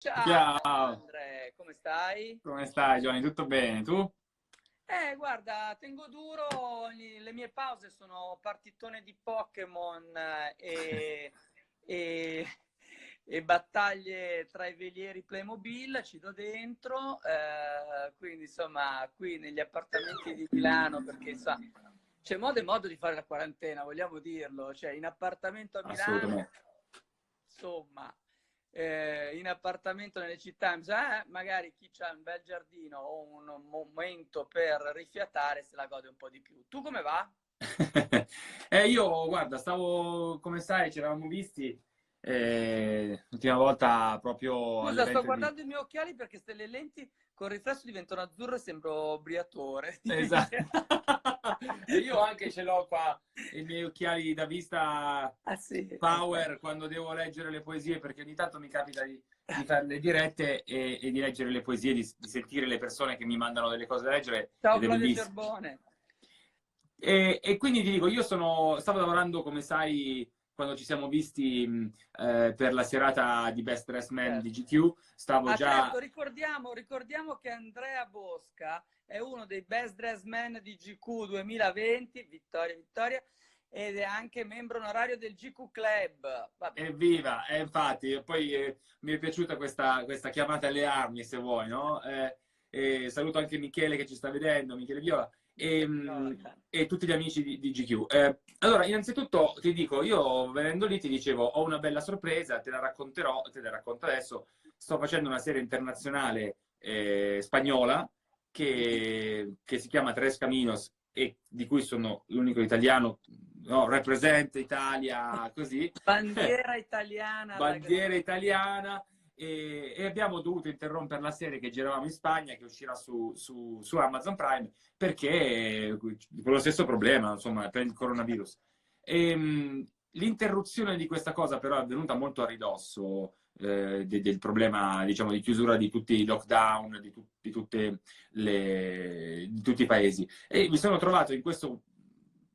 Ciao Ciao, Andre, come stai? come stai Giovanni? Tutto bene? Tu? Guarda, tengo duro, le mie pause sono partitone di Pokémon e- e battaglie tra i velieri Playmobil, ci do dentro, quindi insomma qui negli appartamenti di Milano, perché insomma c'è modo e modo di fare la quarantena, vogliamo dirlo, cioè in appartamento a Milano, Assolutamente. insomma in appartamento nelle città, magari chi ha un bel giardino o un momento per rifiatare se la gode un po' di più. Tu come va? Io, guarda, come sai, ci eravamo visti l'ultima volta proprio Scusa, sto all'evento di... guardando i miei occhiali perché se le lenti con riflesso diventano azzurre e sembro Briatore. Dimmi Esatto. che... E io anche ce l'ho qua, i miei occhiali da vista Ah sì, ecco. power quando devo leggere le poesie, perché ogni tanto mi capita di fare le dirette e di leggere le poesie, di sentire le persone che mi mandano delle cose da leggere Ciao ed è Flavio bellissimo. Gerbone. E quindi ti dico, stavo lavorando, come sai, quando ci siamo visti per la serata di Best Dressed Man di Certo. GQ, stavo Ah certo, già... ricordiamo che Andrea Bosca è uno dei Best Dressed Man di GQ 2020, vittoria, vittoria, ed è anche membro onorario del GQ Club. Vabbè, Evviva! Infatti, e poi mi è piaciuta questa chiamata alle armi, se vuoi, no? E saluto anche Michele che ci sta vedendo, Michele Viola, Michele Viola. e tutti gli amici di GQ. Allora, innanzitutto ti dico, io venendo lì ti dicevo, ho una bella sorpresa, te la racconterò, te la racconto adesso. Sto facendo una serie internazionale spagnola che si chiama Tres Caminos e di cui sono l'unico italiano, no, representa Italia, così. Bandiera italiana alla Bandiera grande. italiana e abbiamo dovuto interrompere la serie che giravamo in Spagna, che uscirà su Amazon Prime, perché con lo stesso problema, insomma, per il coronavirus. L'interruzione di questa cosa però è avvenuta molto a ridosso del problema, diciamo, di chiusura di tutti i lockdown, di tutti i paesi. E mi sono trovato in questo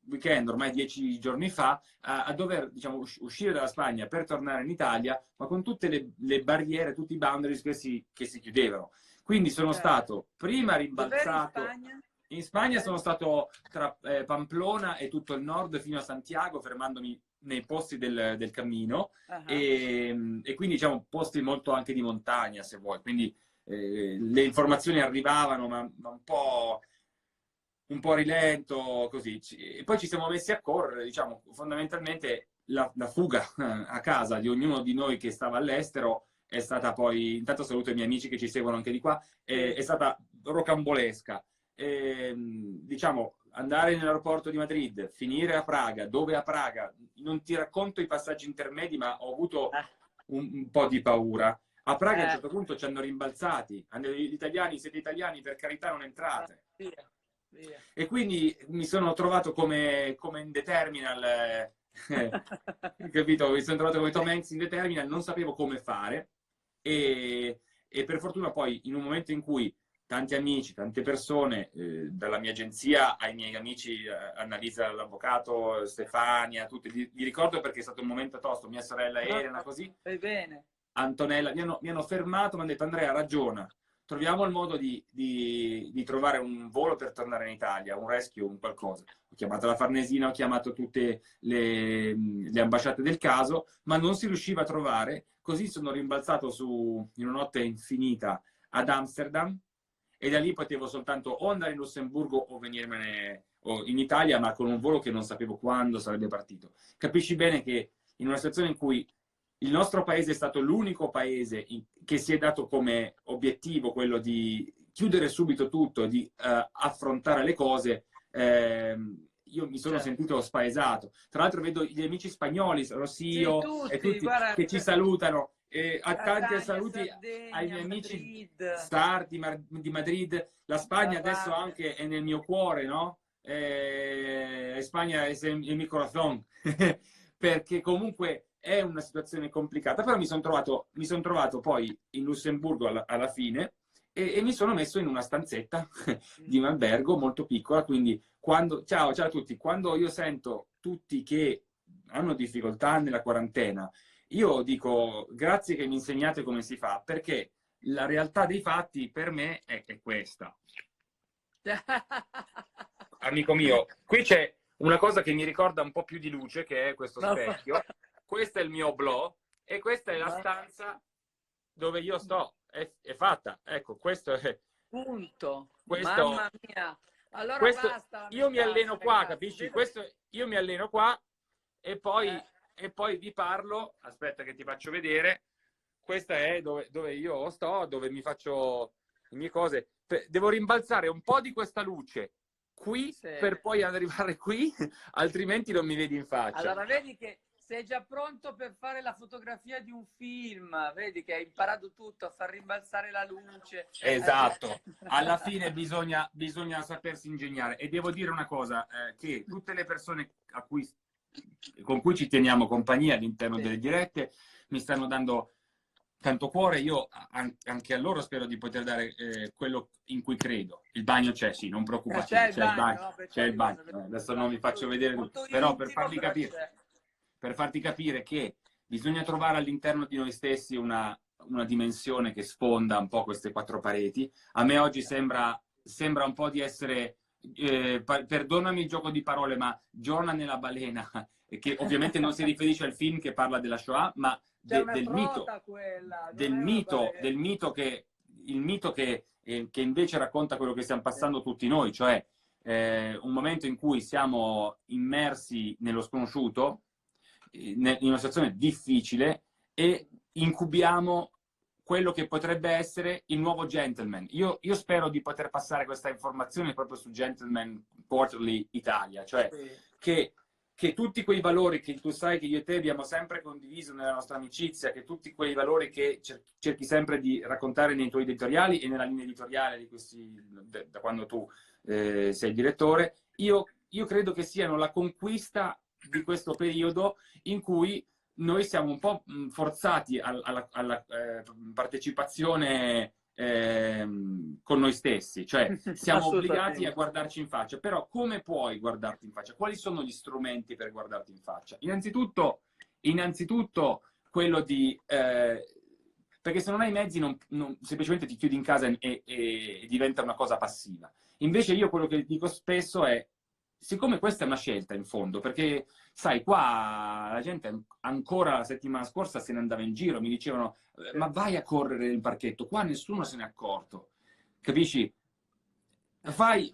weekend, ormai 10 giorni fa, a dover diciamo, uscire dalla Spagna per tornare in Italia, ma con tutte le barriere, tutti i boundaries che si chiudevano. Quindi sono Certo. stato prima Dov'eri in rimbalzato. Spagna? In Spagna Dov'eri? sono stato tra Pamplona e tutto il nord fino a Santiago, fermandomi nei posti del cammino Ah, e quindi diciamo posti molto anche di montagna, se vuoi. Quindi le informazioni arrivavano, ma un po' a rilento, così. E poi ci siamo messi a correre, diciamo, fondamentalmente la fuga a casa di ognuno di noi che stava all'estero è stata poi, intanto saluto i miei amici che ci seguono anche di qua, sì. è stata rocambolesca. Diciamo, andare nell'aeroporto di Madrid, finire a Praga, dove a Praga, non ti racconto i passaggi intermedi, ma ho avuto Eh, un po' di paura. A Praga a un eh, certo punto ci hanno rimbalzati, gli italiani, siete italiani, per carità non entrate. via, via. E quindi mi sono trovato come in The Terminal, capito? Mi sono trovato come Tom Sì. Hanks in The Terminal, non sapevo come fare e per fortuna poi in un momento in cui tanti amici, tante persone, dalla mia agenzia ai miei amici, Annalisa l'avvocato, Stefania, tutti, li ricordo perché è stato un momento tosto, mia sorella No, Elena, così, fai bene. Antonella, mi hanno fermato, mi hanno detto Andrea, ragiona, troviamo il modo di trovare un volo per tornare in Italia, un rescue, un qualcosa. Ho chiamato la Farnesina, ho chiamato tutte le ambasciate del caso, ma non si riusciva a trovare, così sono rimbalzato in una notte infinita ad Amsterdam e da lì potevo soltanto o andare in Lussemburgo o venirmene o in Italia, ma con un volo che non sapevo quando sarebbe partito. Capisci bene che in una situazione in cui il nostro paese è stato l'unico paese che si è dato come obiettivo quello di chiudere subito tutto, di affrontare le cose, io mi sono Certo. sentito spaesato. Tra l'altro vedo gli amici spagnoli, Sì, Rossio e tutti, tutti guarda, che ci salutano. E a tanti Catania, saluti ai Sardegna, miei amici Madrid, star di Madrid. La Spagna adesso Bavaria. anche è nel mio cuore, no? Spagna è il mio corazón. Perché comunque è una situazione complicata, però mi son trovato poi in Lussemburgo alla fine e mi sono messo in una stanzetta di un albergo molto piccola, quindi ciao a tutti, quando io sento tutti che hanno difficoltà nella quarantena io dico grazie che mi insegnate come si fa, perché la realtà dei fatti per me è questa. Amico mio, qui c'è una cosa che mi ricorda un po' più di luce, che è questo Ma fa- specchio. Questo è il mio blò e questa è la ma- stanza dove io sto. È fatta. Ecco, questo è... Punto. Questo, Mamma mia. Allora questo, basta io mi lamentarsi, alleno qua, ragazzi. capisci? Vedo che... Questo, io mi alleno qua e poi, eh, e poi vi parlo. Aspetta che ti faccio vedere. Questa è dove io sto, dove mi faccio le mie cose. Devo rimbalzare un po' di questa luce qui sì. per poi arrivare qui, altrimenti non mi vedi in faccia. Allora, vedi che sei già pronto per fare la fotografia di un film, vedi che hai imparato tutto, a far rimbalzare la luce. Esatto, alla fine bisogna sapersi ingegnare. E devo dire una cosa, che tutte le persone con cui ci teniamo compagnia all'interno Sì. delle dirette mi stanno dando tanto cuore. Io anche a loro spero di poter dare quello in cui credo. Il bagno c'è, sì, non C'è preoccupatevi, il c'è il bagno, bagno, no? Per c'è il quelli bagno. voglio vedere il Adesso non vi bagno. faccio vedere tutto, Molto però intimo, però c'è. per farti capire che bisogna trovare all'interno di noi stessi una dimensione che sfonda un po' queste quattro pareti. A me oggi sembra un po' di essere, perdonami il gioco di parole, ma Giorna nella balena, che ovviamente non si riferisce al film che parla della Shoah, ma C'è una del mito, trota quella, non del è una mito, balena. del mito il mito che invece racconta quello che stiamo passando tutti noi, cioè un momento in cui siamo immersi nello sconosciuto, in una situazione difficile e incubiamo quello che potrebbe essere il nuovo Gentleman. Io spero di poter passare questa informazione proprio su Gentleman Quarterly Italia, cioè Sì. che tutti quei valori che tu sai che io e te abbiamo sempre condiviso nella nostra amicizia, che tutti quei valori che cerchi sempre di raccontare nei tuoi editoriali e nella linea editoriale di questi, da quando tu sei direttore, io credo che siano la conquista di questo periodo in cui noi siamo un po' forzati alla partecipazione con noi stessi, cioè siamo obbligati a Assolutamente. guardarci in faccia, però come puoi guardarti in faccia? Quali sono gli strumenti per guardarti in faccia? Innanzitutto quello di... perché se non hai mezzi semplicemente ti chiudi in casa e diventa una cosa passiva. Invece io quello che dico spesso è, siccome questa è una scelta in fondo, perché sai, qua la gente ancora la settimana scorsa se ne andava in giro, mi dicevano, ma vai a correre nel parchetto, qua nessuno se n'è accorto, capisci? Vai,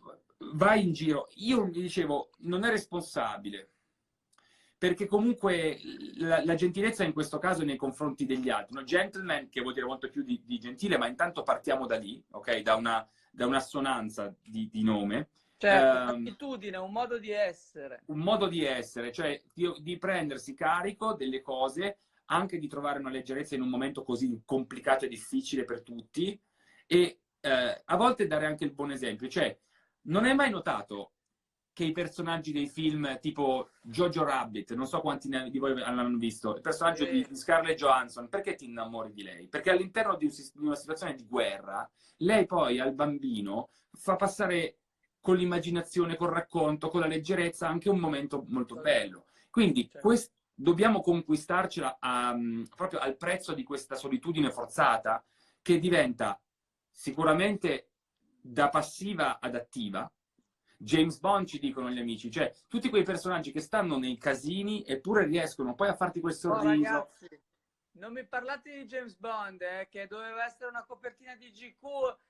vai in giro. Io mi dicevo, non è responsabile, perché comunque la gentilezza in questo caso è nei confronti degli altri. No? Gentleman, che vuol dire molto più di gentile, ma intanto partiamo da lì, ok? Da un'assonanza di nome. Certo, un'attitudine, un modo di essere. Un modo di essere, cioè di prendersi carico delle cose, anche di trovare una leggerezza in un momento così complicato e difficile per tutti, e a volte dare anche il buon esempio. Cioè, non hai mai notato che i personaggi dei film tipo Jojo Rabbit, non so quanti di voi l'hanno visto, il personaggio Sì, di Scarlett Johansson, perché ti innamori di lei? Perché all'interno di una situazione di guerra, lei poi al bambino fa passare con l'immaginazione, col racconto, con la leggerezza, anche un momento molto bello. Quindi certo. dobbiamo conquistarcela proprio al prezzo di questa solitudine forzata che diventa sicuramente da passiva ad attiva. James Bond ci dicono gli amici, cioè tutti quei personaggi che stanno nei casini eppure riescono poi a farti quel Oh sorriso. ragazzi, non mi parlate di James Bond, che doveva essere una copertina di GQ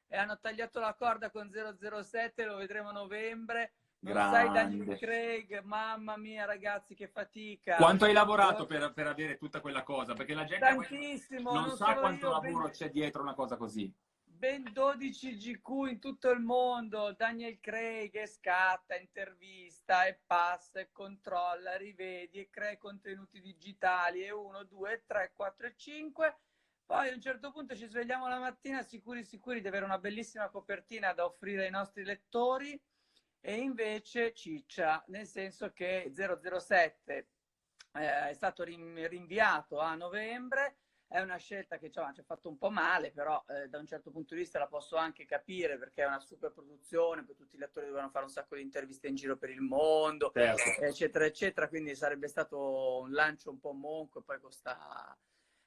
e hanno tagliato la corda con 007, lo vedremo a novembre. Non sai Daniel Grande. Craig, mamma mia ragazzi, che fatica. Quanto hai lavorato per avere tutta quella cosa? Perché la gente Tantissimo, non non sa solo quanto io, lavoro c'è dietro una cosa così. ben 12 GQ in tutto il mondo, Daniel Craig e scatta, intervista e passa e controlla, rivedi e crea contenuti digitali e 1, 2, 3, 4 e 5. Poi a un certo punto ci svegliamo la mattina sicuri sicuri di avere una bellissima copertina da offrire ai nostri lettori e invece ciccia, nel senso che 007 è stato rinviato a novembre, è una scelta che insomma, ci ha fatto un po' male, però da un certo punto di vista la posso anche capire perché è una super produzione, poi tutti gli attori dovevano fare un sacco di interviste in giro per il mondo, Certo. eccetera, eccetera, quindi sarebbe stato un lancio un po' monco e poi costa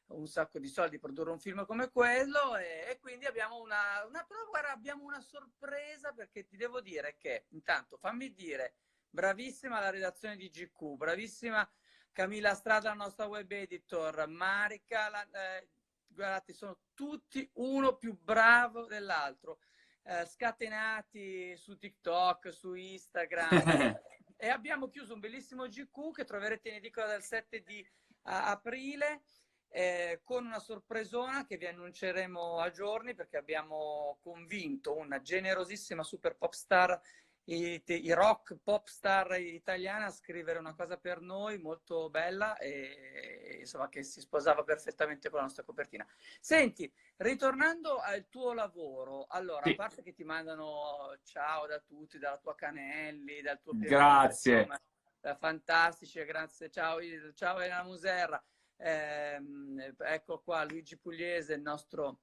un sacco di soldi produrre un film come quello e quindi abbiamo però guarda, abbiamo una sorpresa perché ti devo dire che intanto fammi dire bravissima la redazione di GQ, bravissima Camilla Strada, la nostra web editor, Marica, guardate, sono tutti uno più bravo dell'altro, scatenati su TikTok, su Instagram. E abbiamo chiuso un bellissimo GQ che troverete in edicola dal 7 di aprile con una sorpresona che vi annunceremo a giorni perché abbiamo convinto una generosissima super pop star i rock pop star italiana a scrivere una cosa per noi molto bella e insomma che si sposava perfettamente con la nostra copertina. Senti, ritornando al tuo lavoro, allora a Sì, parte che ti mandano ciao da tutti, dalla tua Canelli, dal tuo Pierluca, grazie. insomma, fantastici, grazie, ciao, ciao Elena Muserra, ecco qua Luigi Pugliese, il nostro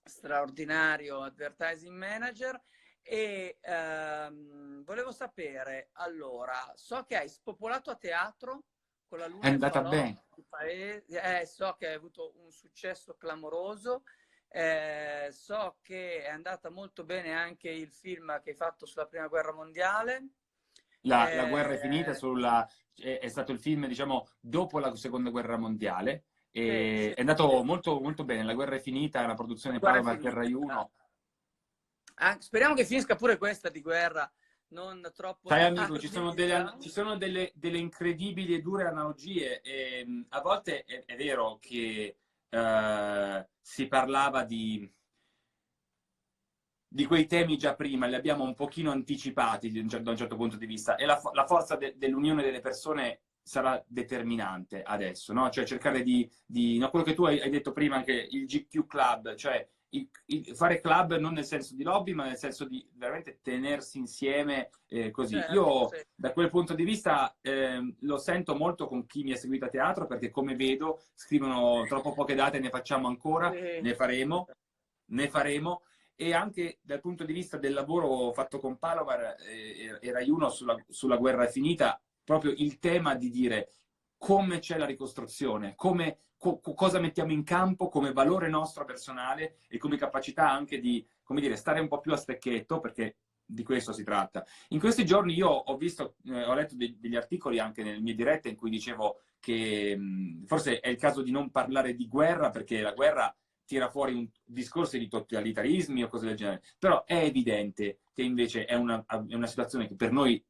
straordinario advertising manager. E volevo sapere, allora, so che hai spopolato a teatro con La È Luna e il andata Falò bene. di Paese, so che hai avuto un successo clamoroso, so che è andata molto bene anche il film che hai fatto sulla Prima Guerra Mondiale. La guerra è finita, è stato il film, diciamo, dopo la seconda guerra mondiale. Sì, sì, È sì, sì. andato molto, molto bene. La guerra è finita, è una La produzione guerra è Palomar per finita. Rai 1. Speriamo che finisca pure questa di guerra, non troppo Sai, amico, tardi, ci diciamo. sono delle incredibili e dure analogie. A volte è vero che si parlava di quei temi già prima, li abbiamo un pochino anticipati da un certo punto di vista, e la forza dell'unione delle persone sarà determinante adesso, no? Cioè cercare no, quello che tu hai detto prima, anche il GQ Club, cioè fare club non nel senso di lobby, ma nel senso di veramente tenersi insieme così. Certo, Io sì. da quel punto di vista lo sento molto con chi mi ha seguito a teatro, perché come vedo scrivono troppo poche date, ne facciamo ancora, Sì, ne faremo, ne faremo. E anche dal punto di vista del lavoro fatto con Palomar e Rai 1 sulla guerra finita, proprio il tema di dire come c'è la ricostruzione, cosa mettiamo in campo come valore nostro personale e come capacità anche di, come dire, stare un po' più a stecchetto, perché di questo si tratta. In questi giorni io ho visto, ho letto degli articoli anche nelle mie dirette in cui dicevo che forse è il caso di non parlare di guerra, perché la guerra tira fuori un discorso di totalitarismi o cose del genere, però è evidente che invece è una situazione che per noi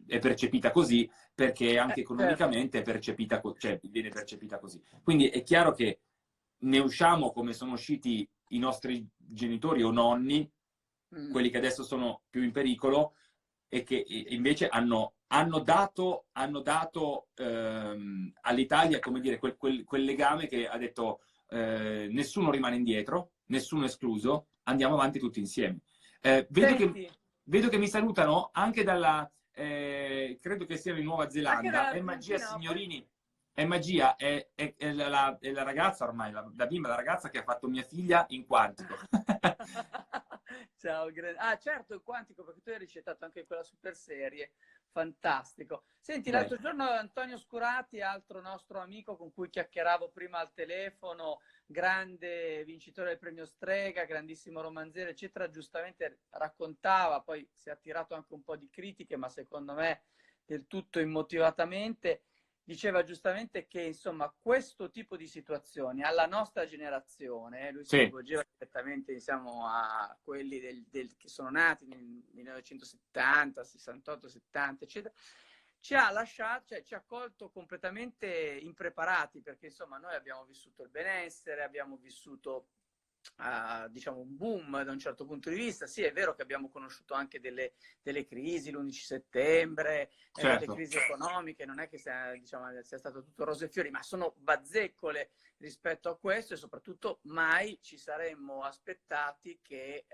è percepita così, perché anche certo. economicamente è percepita, cioè viene percepita così. Quindi è chiaro che ne usciamo come sono usciti i nostri genitori o nonni, Mm. quelli che adesso sono più in pericolo e che invece hanno dato all'Italia, come dire, quel legame che ha detto nessuno rimane indietro, nessuno escluso, andiamo avanti tutti insieme. Senti, Vedo che mi salutano anche credo che sia in Nuova anche Zelanda, è Magia dall'Argentina, ma poi... Signorini. È Magia, è la ragazza ormai, la bimba, la ragazza che ha fatto mia figlia in quantico. Ciao, certo, il Quantico, perché tu hai ricettato anche quella super serie. Fantastico. Senti, Dai. l'altro giorno Antonio Scurati, altro nostro amico con cui chiacchieravo prima al telefono, grande vincitore del premio Strega, grandissimo romanziere, eccetera, giustamente raccontava, poi si è attirato anche un po' di critiche, ma secondo me del tutto immotivatamente, diceva giustamente che insomma questo tipo di situazioni alla nostra generazione, lui si Sì, rivolgeva direttamente diciamo, a quelli che sono nati nel 1970, 68, 70, eccetera, ci ha lasciato, cioè, ci ha colto completamente impreparati perché insomma noi abbiamo vissuto il benessere, abbiamo vissuto diciamo un boom da un certo punto di vista. Sì, è vero che abbiamo conosciuto anche delle crisi, l'11 settembre, delle certo. crisi economiche, non è che diciamo, sia stato tutto rose e fiori, ma sono bazzecole rispetto a questo e soprattutto mai ci saremmo aspettati che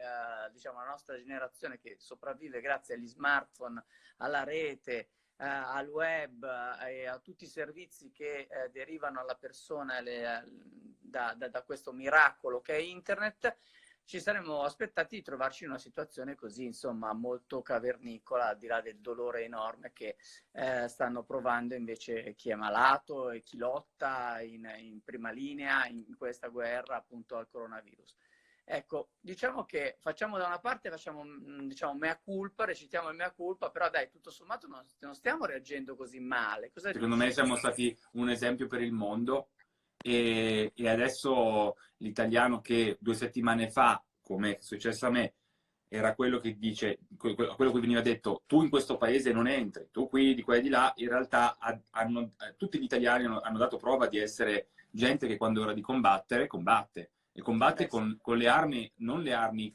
diciamo, la nostra generazione che sopravvive grazie agli smartphone, alla rete, al web e a tutti i servizi che derivano alla persona da questo miracolo che è internet, ci saremmo aspettati di trovarci in una situazione così, insomma, molto cavernicola, al di là del dolore enorme che stanno provando invece chi è malato e chi lotta in prima linea in questa guerra appunto al coronavirus. Ecco, diciamo che facciamo da una parte, facciamo diciamo mea culpa, recitiamo il mea culpa, però dai, tutto sommato non stiamo reagendo così male. Cosa Secondo dici? me siamo stati un esempio per il mondo e adesso l'italiano che 2 settimane fa, come è successo a me, era quello che dice, quello che veniva detto, tu in questo paese non entri, tu qui di qua e di là, in realtà tutti gli italiani hanno dato prova di essere gente che quando è ora di combattere, combatte. E combatte Sì. con le armi, non le armi,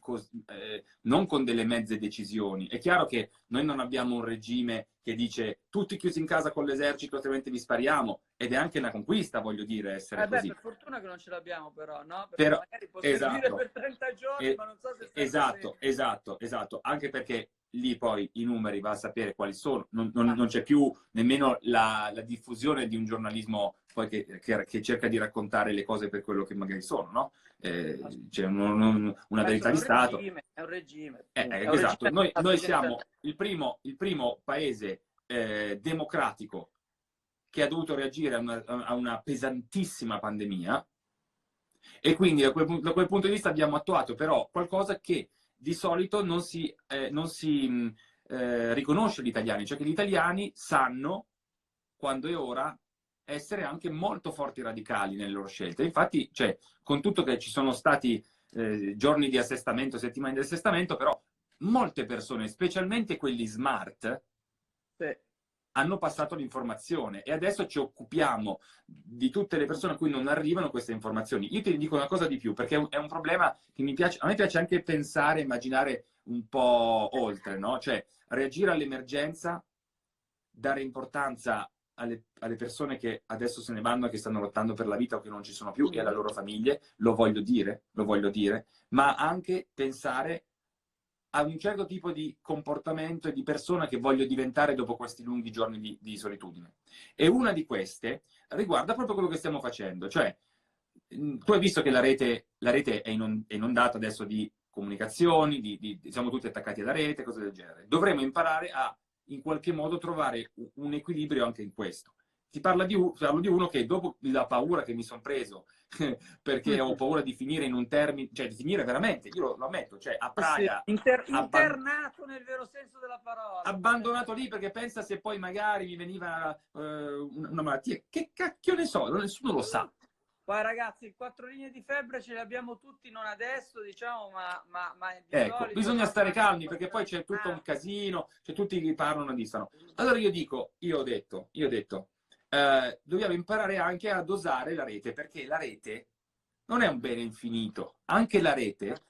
non con delle mezze decisioni. È chiaro che noi non abbiamo un regime che dice tutti chiusi in casa con l'esercito, altrimenti vi spariamo. Ed è anche una conquista, voglio dire, essere Beh, così. per fortuna che non ce l'abbiamo però, no? Perché Però, magari può servire esatto, per 30 giorni, ma non so se serve esatto, sempre. esatto, anche perché lì poi i numeri va a sapere quali sono, Ma non c'è più nemmeno la diffusione di un giornalismo poi che cerca di raccontare le cose per quello che magari sono, no? C'è una verità di Stato. è un regime, appunto. È un Esatto, regime a noi fine siamo il primo paese democratico che ha dovuto reagire a una pesantissima pandemia e quindi da quel punto di vista abbiamo attuato però qualcosa che di solito non si riconosce agli italiani, cioè che gli italiani sanno, quando è ora, essere anche molto forti radicali nelle loro scelte. Infatti, cioè, con tutto che ci sono stati giorni di assestamento, settimane di assestamento, però molte persone, specialmente quelli smart, sì. hanno passato l'informazione e adesso ci occupiamo di tutte le persone a cui non arrivano queste informazioni. Io ti dico una cosa di più, perché è un problema che mi piace, a me piace anche pensare, immaginare un po' oltre, no? Cioè reagire all'emergenza, dare importanza alle persone che adesso se ne vanno, che stanno lottando per la vita o che non ci sono più e alle loro famiglie, lo voglio dire, ma anche pensare a un certo tipo di comportamento e di persona che voglio diventare dopo questi lunghi giorni di solitudine. E una di queste riguarda proprio quello che stiamo facendo, cioè tu hai visto che la rete è inondata adesso di comunicazioni, siamo tutti attaccati alla rete, cose del genere. Dovremmo imparare a in qualche modo trovare un equilibrio anche in questo. Parlo di uno che dopo la paura che mi sono preso perché ho paura di finire in un termine, cioè di finire veramente, io lo ammetto, cioè a Sì. Praga, Internato nel vero senso della parola. abbandonato lì perché pensa se poi magari mi veniva una malattia, che cacchio ne so, nessuno lo sa. Poi ragazzi, 4 linee di febbre ce le abbiamo tutti, non adesso diciamo, ma di Ecco, solito... bisogna stare calmi perché poi c'è tutto un casino, c'è tutti che parlano e dissano. Allora io ho detto, dobbiamo imparare anche a dosare la rete, perché la rete non è un bene infinito. Anche la rete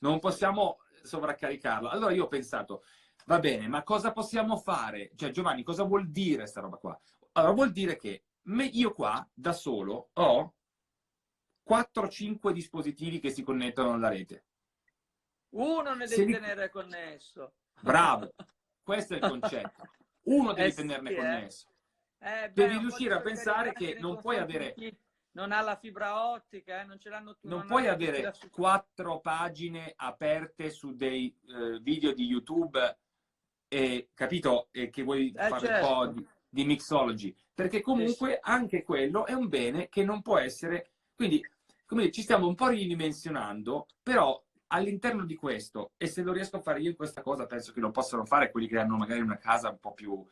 non possiamo sovraccaricarla. Allora io ho pensato, va bene, ma cosa possiamo fare? Cioè, Giovanni, cosa vuol dire sta roba qua? Allora, vuol dire che io qua, da solo, ho 4-5 dispositivi che si connettono alla rete. Uno ne Se devi li... tenere connesso. Bravo, questo è il concetto. Uno devi Sì, tenerne connesso. beh, Devi un po' di riuscire a pensare solidarietà anche che nei non puoi confronti di avere chi non ha la fibra ottica, non ce l'hanno tutti, non non puoi hanno tutti la avere fibra. 4 pagine aperte su dei video di YouTube e capito e che vuoi fare un po' Certo. di mixology, perché Sì. comunque anche quello è un bene che non può essere, quindi come dire, ci stiamo un po' ridimensionando, però all'interno di questo, e se lo riesco a fare io in questa cosa, penso che lo possano fare quelli che hanno magari una casa un po' più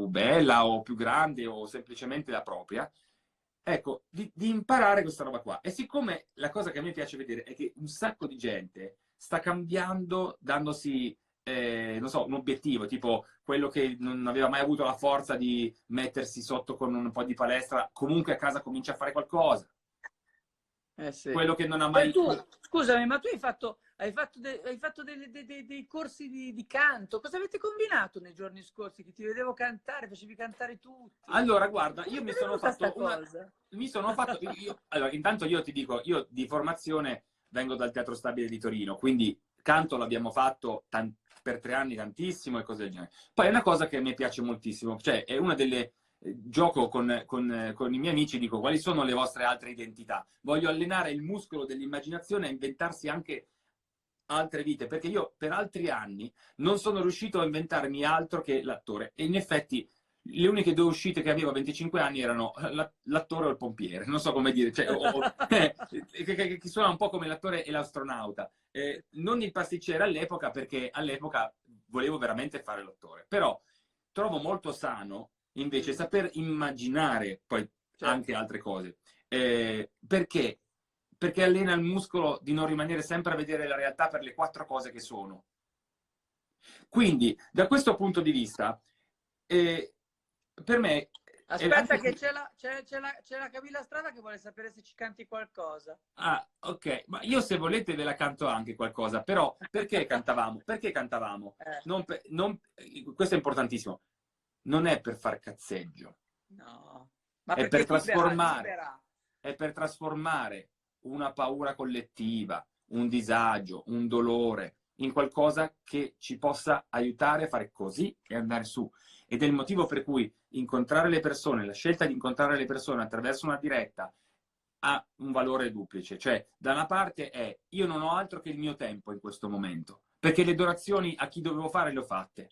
bella o più grande o semplicemente la propria. Ecco, di imparare questa roba qua. E siccome la cosa che a me piace vedere è che un sacco di gente sta cambiando, dandosi, non so, un obiettivo, tipo quello che non aveva mai avuto la forza di mettersi sotto con un po' di palestra, comunque a casa comincia a fare qualcosa. Sì. Quello che non ha Poi mai... tu, scusami, ma tu hai fatto dei corsi di canto. Cosa avete combinato nei giorni scorsi? Che ti vedevo cantare, facevi cantare tutti. Allora, guarda, Come io ti mi è sono venuta sta fatto cosa? allora, intanto io ti dico, io di formazione vengo dal Teatro Stabile di Torino, quindi canto l'abbiamo fatto per 3 anni tantissimo e cose del genere. Poi è una cosa che mi piace moltissimo, cioè è una gioco con i miei amici, dico quali sono le vostre altre identità? Voglio allenare il muscolo dell'immaginazione a inventarsi anche altre vite, perché io per altri anni non sono riuscito a inventarmi altro che l'attore. E in effetti le uniche due uscite che avevo a 25 anni erano l'attore o il pompiere, non so come dire, cioè, che suona un po' come l'attore e l'astronauta. Non il pasticcere all'epoca, perché all'epoca volevo veramente fare l'attore. Però trovo molto sano invece saper immaginare poi anche Certo. altre cose. Perché? Perché allena il muscolo di non rimanere sempre a vedere la realtà per le quattro cose che sono. Quindi, da questo punto di vista, per me è Aspetta anche... che c'è la Camilla Strada che vuole sapere se ci canti qualcosa. Ah, ok, ma io se volete ve la canto anche qualcosa, però perché cantavamo? Perché cantavamo? Eh, Questo è importantissimo. Non è per far cazzeggio, no, ma è perché per è libera, trasformare, libera. è per trasformare una paura collettiva, un disagio, un dolore, in qualcosa che ci possa aiutare a fare così e andare su. Ed è il motivo per cui incontrare le persone, la scelta di incontrare le persone attraverso una diretta ha un valore duplice. Cioè, da una parte è io non ho altro che il mio tempo in questo momento, perché le donazioni a chi dovevo fare le ho fatte,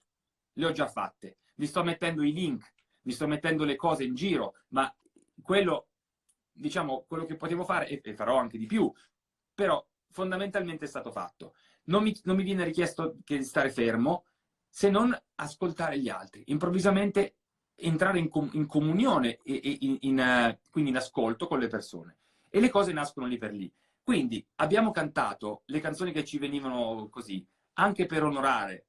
le ho già fatte. Vi sto mettendo i link, vi sto mettendo le cose in giro, ma quello, diciamo, quello che potevo fare, e farò anche di più, però fondamentalmente è stato fatto. Non mi viene richiesto che di stare fermo, se non ascoltare gli altri. Improvvisamente entrare in comunione e quindi in ascolto con le persone. E le cose nascono lì per lì. Quindi abbiamo cantato le canzoni che ci venivano così, anche per onorare.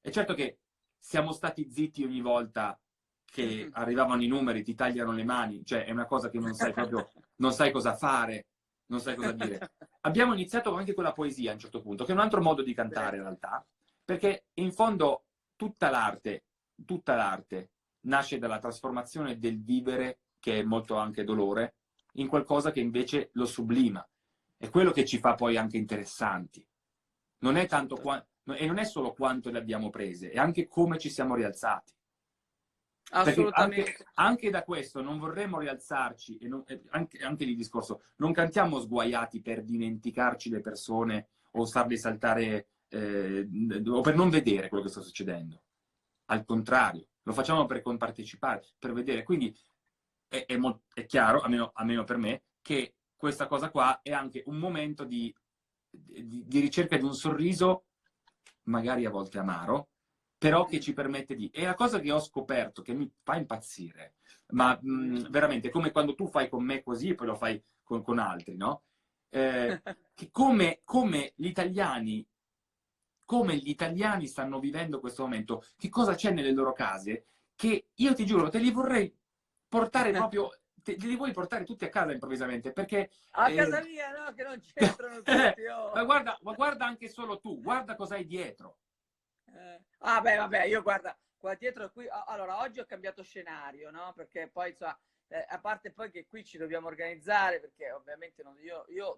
È certo che siamo stati zitti ogni volta che arrivavano i numeri, ti tagliano le mani, cioè è una cosa che non sai proprio, non sai cosa fare, non sai cosa dire. Abbiamo iniziato anche con la poesia a un certo punto, che è un altro modo di cantare in realtà, perché in fondo tutta l'arte nasce dalla trasformazione del vivere, che è molto anche dolore, in qualcosa che invece lo sublima. È quello che ci fa poi anche interessanti. Non è tanto e non è solo quanto le abbiamo prese, è anche come ci siamo rialzati. Perché Assolutamente. anche da questo non vorremmo rialzarci, anche lì il discorso, non cantiamo sguaiati per dimenticarci le persone o farle saltare o per non vedere quello che sta succedendo. Al contrario, lo facciamo per compartecipare, per vedere. Quindi è chiaro, almeno per me, che questa cosa qua è anche un momento di ricerca di un sorriso, magari a volte amaro, però che ci permette di... È la cosa che ho scoperto, che mi fa impazzire, ma veramente come quando tu fai con me così e poi lo fai con altri, no? Che come gli italiani stanno vivendo questo momento, che cosa c'è nelle loro case, che io ti giuro, te li vorrei portare proprio, te li vuoi portare tutti a casa improvvisamente, perché... A casa mia, no, che non c'entrano tutti. Oh. ma guarda anche solo tu, guarda cosa hai dietro. Ah, beh, vabbè, io guarda, qua dietro qui, allora, oggi ho cambiato scenario, no? Perché poi, insomma, a parte poi che qui ci dobbiamo organizzare, perché ovviamente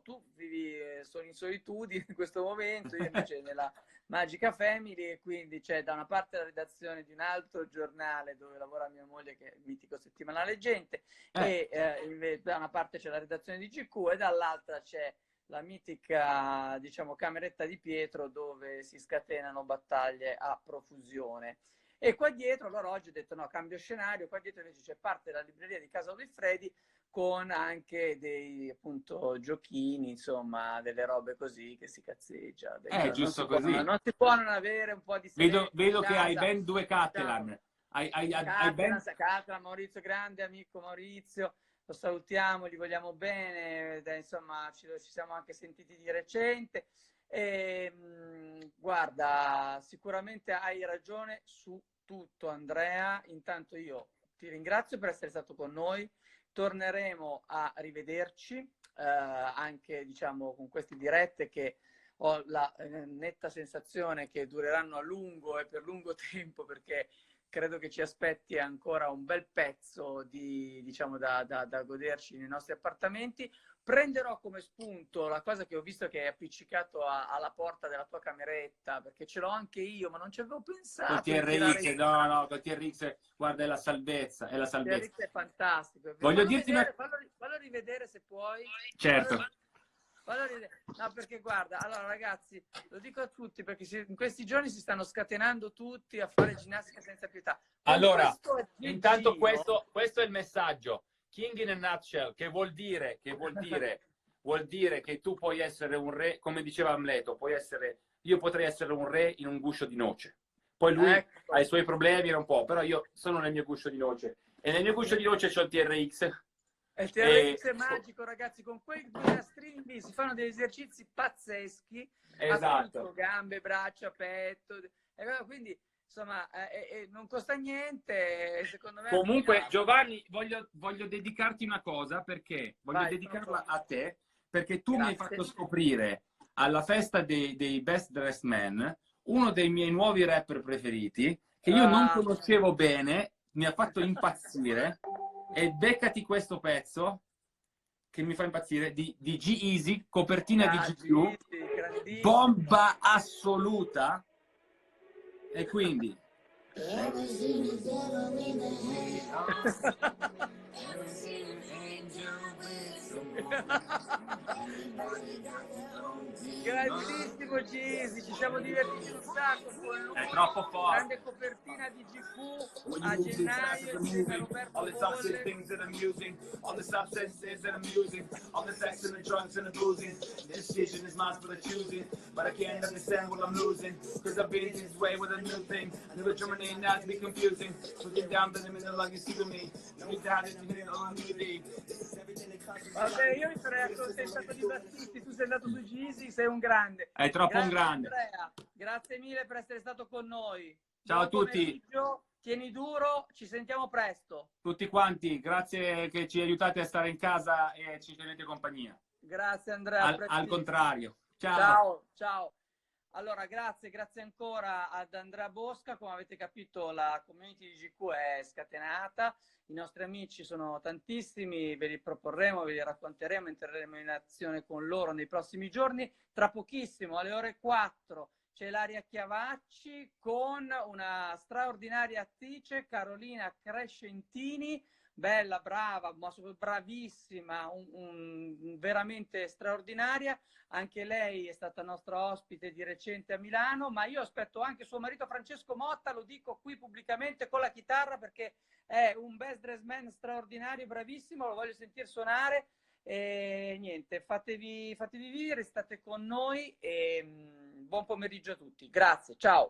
tu vivi, sono in solitudine in questo momento, io invece nella Magica Family, e quindi c'è da una parte la redazione di un altro giornale dove lavora mia moglie, che è il mitico Settimanale Gente, e da una parte c'è la redazione di GQ e dall'altra c'è la mitica, diciamo, cameretta di Pietro dove si scatenano battaglie a profusione. E qua dietro, allora oggi ho detto no, cambio scenario, qua dietro invece c'è parte della libreria di Casa Wilfredi con anche dei appunto giochini, insomma, delle robe così che si cazzeggia. Giusto così. Non si può non avere un po' di serenity in Vedo che hai casa. ben due Diciamo, Catalan. Hai ben... Catalan, Maurizio, grande amico Maurizio, lo salutiamo, gli vogliamo bene, insomma ci siamo anche sentiti di recente. E, guarda, sicuramente hai ragione su tutto Andrea, intanto io ti ringrazio per essere stato con noi, torneremo a rivederci anche diciamo con queste dirette che ho la netta sensazione che dureranno a lungo e per lungo tempo perché credo che ci aspetti ancora un bel pezzo diciamo, da goderci nei nostri appartamenti. Prenderò come spunto la cosa che ho visto che è appiccicato alla porta della tua cameretta, perché ce l'ho anche io, ma non ci avevo Col pensato di tirare TRX, no, col TRX, guarda, è la salvezza, è la il salvezza. TRX è fantastico. Voglio dirti una... Fallo rivedere se puoi. Certo. No, perché guarda, allora ragazzi, lo dico a tutti perché in questi giorni si stanno scatenando tutti a fare ginnastica senza pietà. Allora, questo intanto questo è il messaggio. King in a nutshell, che vuol dire che tu puoi essere un re, come diceva Amleto, io potrei essere un re in un guscio di noce. Poi lui ha i suoi problemi un po', però io sono nel mio guscio di noce. E nel mio guscio di noce c'ho il TRX. Il TRX è magico, ragazzi, con quei due nastrini lì si fanno degli esercizi pazzeschi, esatto, appunto, gambe, braccia, petto, quindi insomma non costa niente, secondo me. Comunque Giovanni, voglio dedicarti una cosa, perché voglio dedicarla a te, perché tu mi hai fatto scoprire alla festa dei Best Dressed Men uno dei miei nuovi rapper preferiti, che io non conoscevo bene, mi ha fatto impazzire. E beccati questo pezzo che mi fa impazzire di G-Eazy, copertina di GQ, bomba assoluta. E quindi grandissimo Gisi, ci siamo divertiti un sacco con lui. È troppo forte. Grande copertina di GQ a gennaio insieme a Roberto Bolle. All the substances that I'm using, all the sex and the drugs and the boozing. The decision is mine for the choosing, but I can't understand what I'm losing, cause I've been this way with a new thing. Never germinate, not to be confusing. Looking down the limit like you see to me. Let me down and hit it on new day. Vabbè, io mi sarei accontentato di Battisti, tu sei andato su Gisi, sei un grande. È troppo un grande. Andrea, grazie mille per essere stato con noi. Ciao a tutti. Tieni duro, ci sentiamo presto. Tutti quanti, grazie che ci aiutate a stare in casa e ci tenete compagnia. Grazie Andrea. Al contrario. Ciao. Ciao. Allora, grazie ancora ad Andrea Bosca. Come avete capito, la community di GQ è scatenata. I nostri amici sono tantissimi, ve li proporremo, ve li racconteremo, entreremo in azione con loro nei prossimi giorni. Tra pochissimo, alle ore 4, c'è Ilaria Chiavacci con una straordinaria attrice, Carolina Crescentini, bella, brava, ma bravissima, veramente straordinaria. Anche lei è stata nostra ospite di recente a Milano, ma io aspetto anche suo marito Francesco Motta, lo dico qui pubblicamente con la chitarra perché è un best dressed man straordinario, bravissimo, lo voglio sentire suonare. E niente, fatevi vivere, state con noi e buon pomeriggio a tutti. Grazie, ciao.